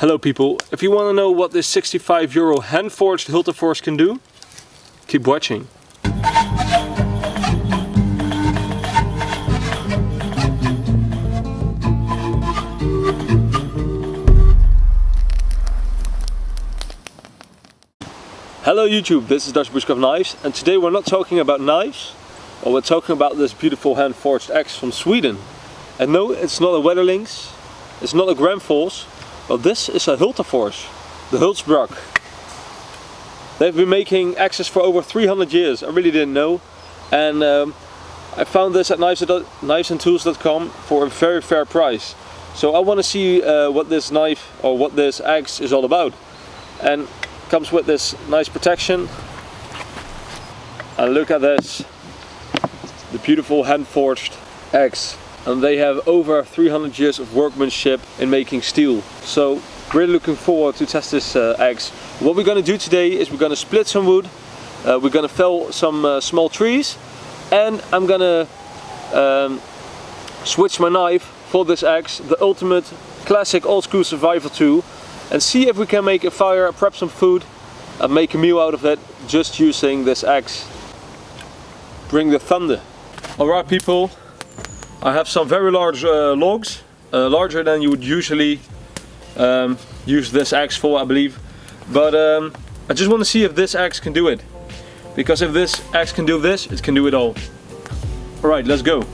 Hello people, if you want to know what this €65 hand-forged Hilterforce can do, keep watching. Hello YouTube, this is Dutch Bushcraft Knives, and today we're not talking about knives, but we're talking about this beautiful hand-forged axe from Sweden. And no, it's not a Weatherlings, it's not a Gramforce, but this is a Hilterforce, the Hultsbrak. They've been making axes for over 300 years, I really didn't know. And I found this at knivesandtools.com for a very fair price. So I want to see what this knife or what this axe is all about. And comes with this nice protection. And look at this, the beautiful hand-forged axe. And they have over 300 years of workmanship in making steel. So really looking forward to test this axe. What we're going to do today is we're going to split some wood, we're going to fell some small trees, and I'm going to switch my knife for this axe, the ultimate classic old school survival tool, and see if we can make a fire, prep some food and make a meal out of it just using this axe. Bring the thunder. Alright people, I have some very large logs, larger than you would usually use this axe for, I believe. But I just want to see if this axe can do it. Because if this axe can do this, it can do it all. Alright, let's go.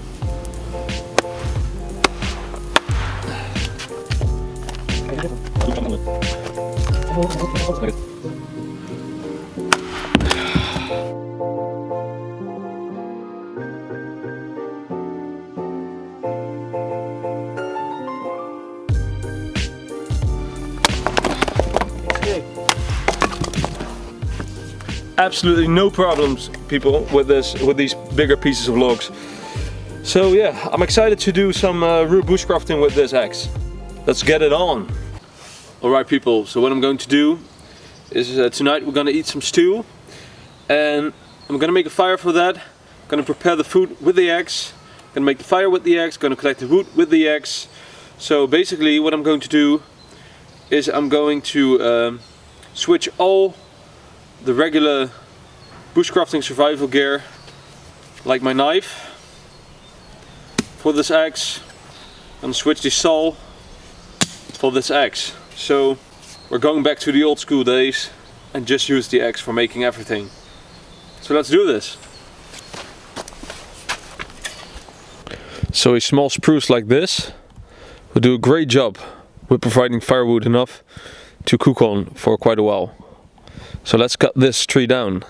Absolutely no problems, people, with these bigger pieces of logs. So yeah, I'm excited to do some real bushcrafting with this axe. Let's get it on. Alright people, so what I'm going to do is tonight we're going to eat some stew, and I'm going to make a fire for that. I'm going to prepare the food with the axe, going to make the fire with the axe, going to collect the wood with the axe. So basically what I'm going to do is I'm going to switch all the regular bushcrafting survival gear, like my knife, for this axe, and switch the saw for this axe. So we're going back to the old school days and just use the axe for making everything. So let's do this. So a small spruce like this will do a great job with providing firewood enough to cook on for quite a while. So let's cut this tree down.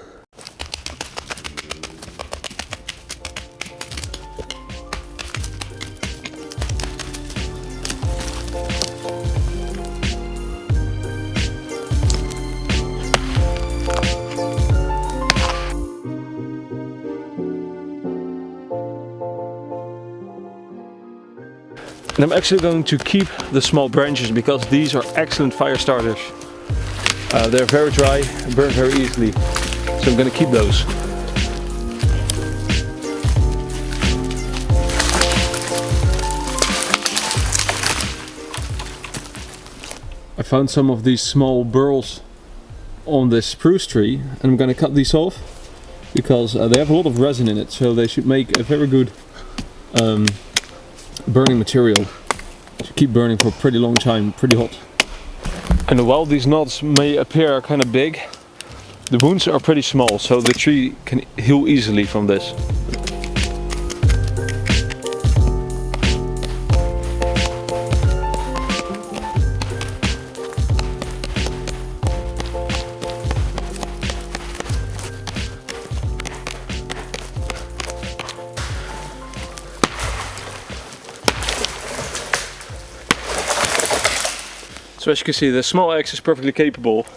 And I'm actually going to keep the small branches because these are excellent fire starters. They're very dry and burn very easily, so I'm going to keep those. I found some of these small burls on this spruce tree, and I'm going to cut these off because they have a lot of resin in it, so they should make a very good burning material. Should keep burning for a pretty long time, pretty hot. And while these knots may appear kind of big, the wounds are pretty small, so the tree can heal easily from this. So as you can see, the small axe is perfectly capable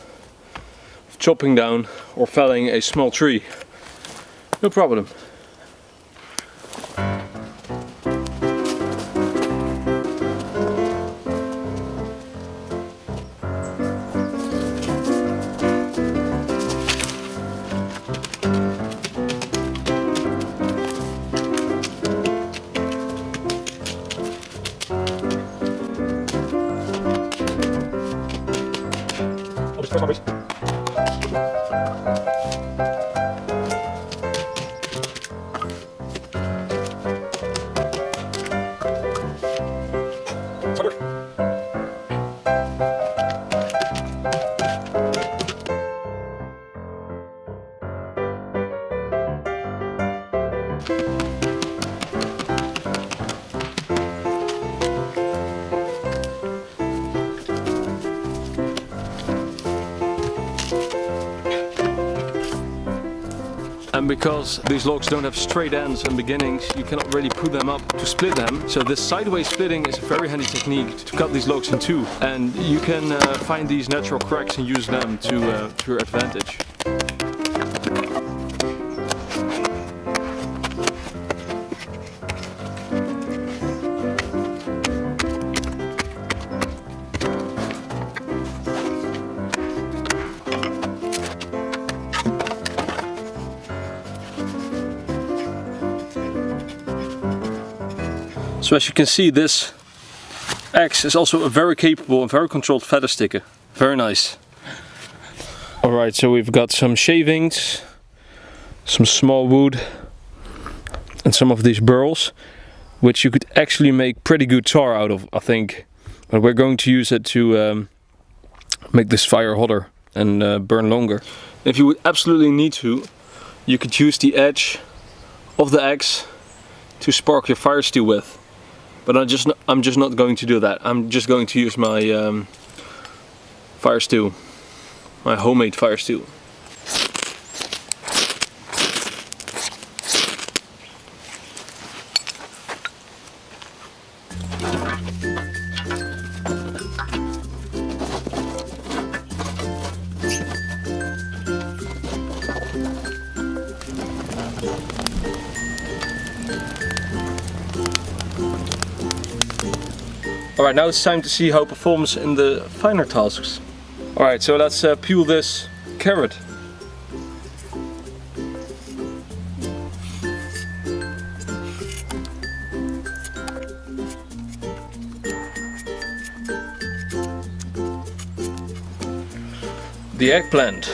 of chopping down or felling a small tree. No problem. And because these logs don't have straight ends and beginnings, you cannot really put them up to split them. So this sideways splitting is a very handy technique to cut these logs in two. And you can find these natural cracks and use them to your advantage. So as you can see, this axe is also a very capable and very controlled feather sticker. Very nice. Alright, so we've got some shavings, some small wood and some of these burls, which you could actually make pretty good tar out of, I think. But we're going to use it to make this fire hotter and burn longer. If you would absolutely need to, you could use the edge of the axe to spark your fire steel with. But I'm just not going to do that. I'm just going to use my fire steel, my homemade fire steel. Alright, now it's time to see how it performs in the finer tasks. Alright, so let's peel this carrot. The eggplant.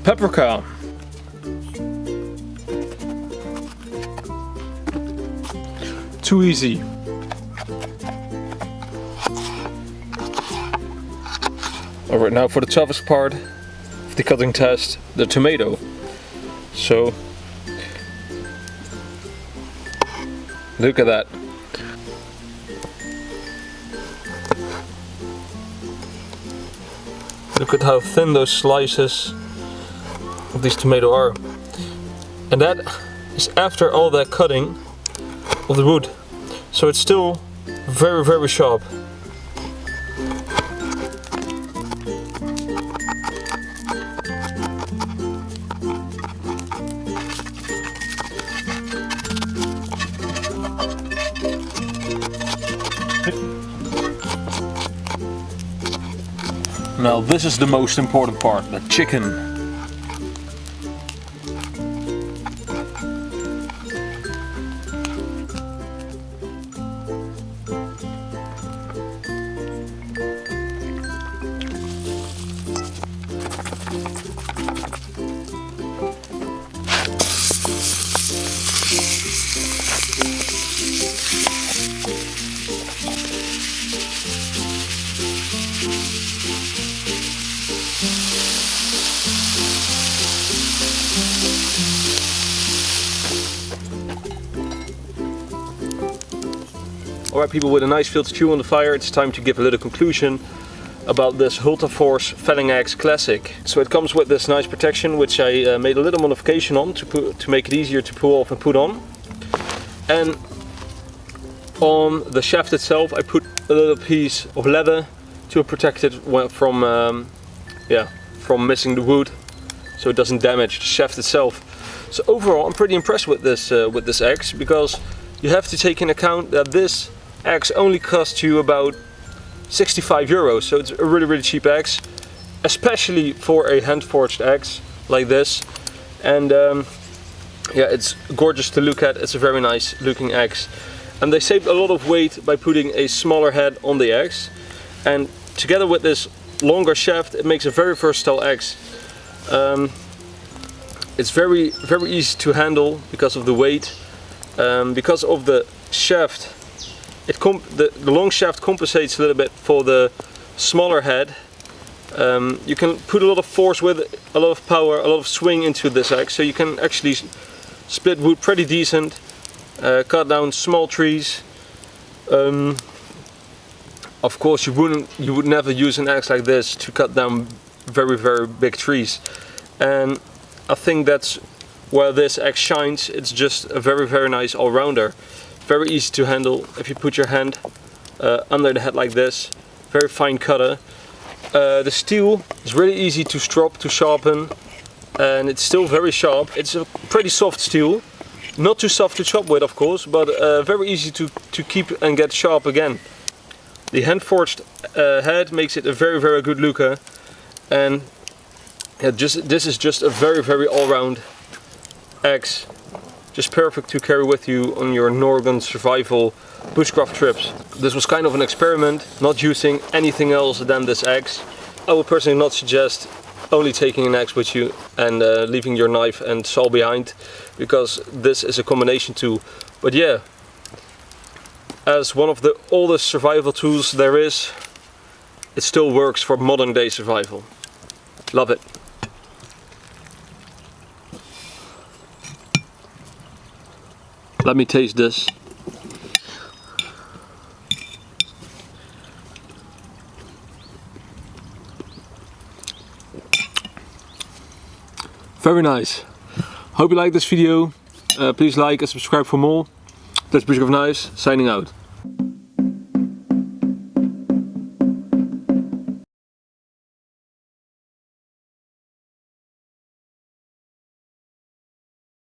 Paprika. Too easy. Alright, now for the toughest part of the cutting test, the tomato. So, look at that. Look at how thin those slices of these tomato are. And that is after all that cutting of the wood. So it's still very, very sharp. Now this is the most important part, the chicken. Alright people, with a nice filter chew on the fire, it's time to give a little conclusion about this Hultaforce felling axe classic. So it comes with this nice protection, which I made a little modification on to make it easier to pull off and put on. And on the shaft itself I put a little piece of leather to protect it from missing the wood, so it doesn't damage the shaft itself. So overall I'm pretty impressed with this axe, because you have to take into account that this axe only costs you about 65 euros, so it's a really, really cheap axe, especially for a hand forged axe like this. And yeah, it's gorgeous to look at. It's a very nice looking axe. And they saved a lot of weight by putting a smaller head on the axe. And together with this longer shaft, it makes a very versatile axe. It's very easy to handle because of the weight. Because of the shaft, the long shaft compensates a little bit for the smaller head. You can put a lot of force with it, a lot of power, a lot of swing into this axe, so you can actually split wood pretty decent, cut down small trees. Of course, you would never use an axe like this to cut down very big trees, and I think that's where this axe shines. It's just a very nice all-rounder, very easy to handle. If you put your hand under the head like this, very fine cutter. The steel is really easy to strop, to sharpen, and it's still very sharp. It's a pretty soft steel, not too soft to chop with of course, but very easy to keep and get sharp again. The hand forged head makes it a very good looker, and yeah, this is just a very all-round axe, just perfect to carry with you on your northern survival bushcraft trips. This was kind of an experiment, not using anything else than this axe. I would personally not suggest only taking an axe with you and leaving your knife and saw behind, because this is a combination tool. But yeah, as one of the oldest survival tools there is, it still works for modern day survival. Love it. Let me taste this. Very nice. Hope you like this video. Please like and subscribe for more. That's Bushcraft Knives, signing out.